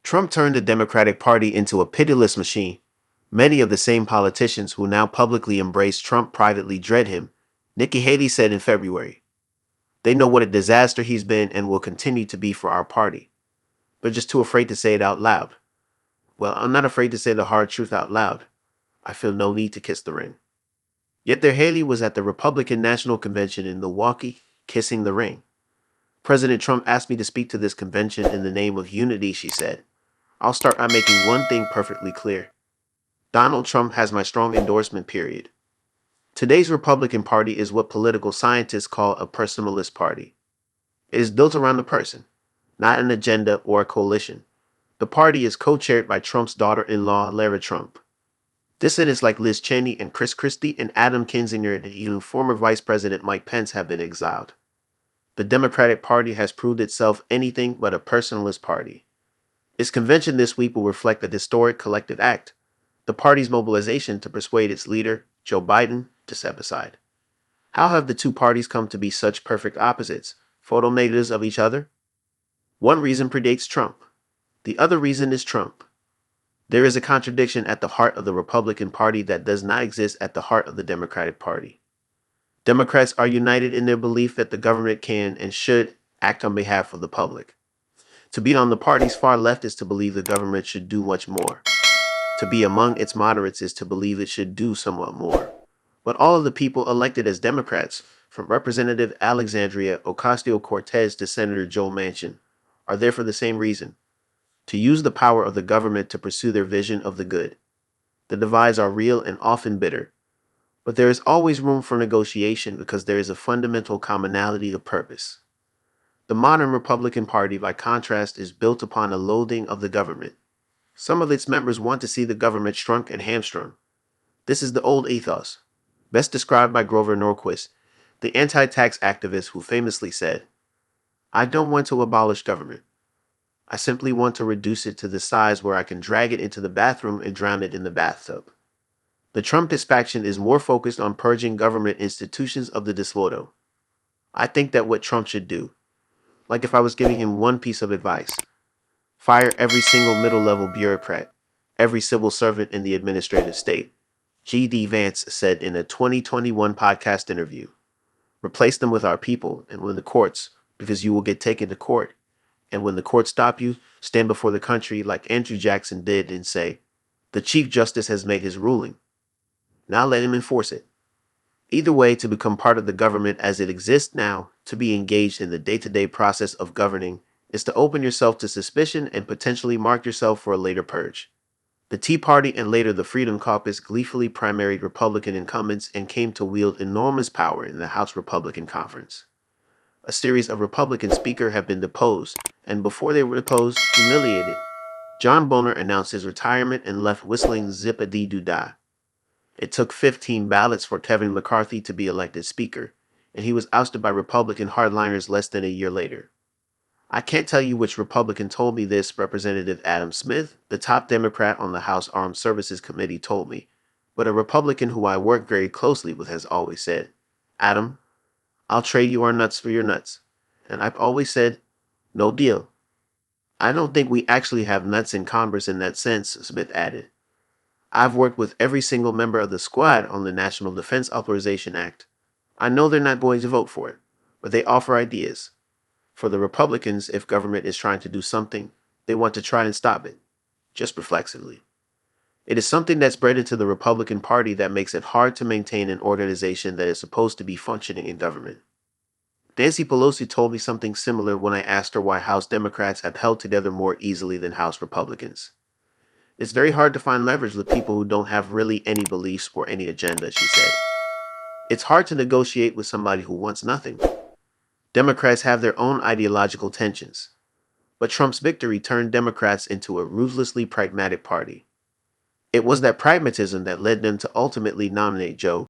Trump turned the Democratic Party into a pitiless machine. Many of the same politicians who now publicly embrace Trump privately dread him, Nikki Haley said in February. They know what a disaster he's been and will continue to be for our party. But just too afraid to say it out loud. Well, I'm not afraid to say the hard truth out loud. I feel no need to kiss the ring. Yet there Haley was at the Republican National Convention in Milwaukee, kissing the ring. President Trump asked me to speak to this convention in the name of unity, she said. I'll start by making one thing perfectly clear. Donald Trump has my strong endorsement, period. Today's Republican Party is what political scientists call a personalist party. It is built around the person, not an agenda or a coalition. The party is co-chaired by Trump's daughter-in-law, Lara Trump. Dissidents like Liz Cheney and Chris Christie and Adam Kinzinger and even former Vice President Mike Pence have been exiled. The Democratic Party has proved itself anything but a personalist party. Its convention this week will reflect a historic collective act, the party's mobilization to persuade its leader, Joe Biden, to step aside. How have the two parties come to be such perfect opposites, photo negatives of each other? One reason predates Trump. The other reason is Trump. There is a contradiction at the heart of the Republican Party that does not exist at the heart of the Democratic Party. Democrats are united in their belief that the government can and should act on behalf of the public. To be on the party's far left is to believe the government should do much more. To be among its moderates is to believe it should do somewhat more. But all of the people elected as Democrats, from Representative Alexandria Ocasio-Cortez to Senator Joe Manchin, are there for the same reason: to use the power of the government to pursue their vision of the good. The divides are real and often bitter, but there is always room for negotiation because there is a fundamental commonality of purpose. The modern Republican Party, by contrast, is built upon a loathing of the government. Some of its members want to see the government shrunk and hamstrung. This is the old ethos, best described by Grover Norquist, the anti-tax activist who famously said, "I don't want to abolish government. I simply want to reduce it to the size where I can drag it into the bathroom and drown it in the bathtub." The Trumpist faction is more focused on purging government institutions of the disloyal. I think that what Trump should do, like if I was giving him one piece of advice, fire every single middle-level bureaucrat, every civil servant in the administrative state, G.D. Vance said in a 2021 podcast interview. Replace them with our people and with the courts, because you will get taken to court. And when the courts stop you, stand before the country like Andrew Jackson did and say, "The Chief Justice has made his ruling. Now let him enforce it." Either way, to become part of the government as it exists now, to be engaged in the day-to-day process of governing, is to open yourself to suspicion and potentially mark yourself for a later purge. The Tea Party and later the Freedom Caucus gleefully primaried Republican incumbents and came to wield enormous power in the House Republican Conference. A series of Republican speakers have been deposed, and before they were deposed, humiliated. John Boehner announced his retirement and left whistling zip-a-dee-doo-dah. It took 15 ballots for Kevin McCarthy to be elected Speaker, and he was ousted by Republican hardliners less than a year later. I can't tell you which Republican told me this. Representative Adam Smith, the top Democrat on the House Armed Services Committee, told me, but a Republican who I work very closely with has always said, "Adam, I'll trade you our nuts for your nuts." And I've always said, "No deal." I don't think we actually have nuts in Congress in that sense, Smith added. I've worked with every single member of the squad on the National Defense Authorization Act. I know they're not going to vote for it, but they offer ideas. For the Republicans, if government is trying to do something, they want to try and stop it, just reflexively. It is something that's bred into the Republican Party that makes it hard to maintain an organization that is supposed to be functioning in government. Nancy Pelosi told me something similar when I asked her why House Democrats have held together more easily than House Republicans. It's very hard to find leverage with people who don't have really any beliefs or any agenda, she said. It's hard to negotiate with somebody who wants nothing. Democrats have their own ideological tensions. But Trump's victory turned Democrats into a ruthlessly pragmatic party. It was that pragmatism that led them to ultimately nominate Joe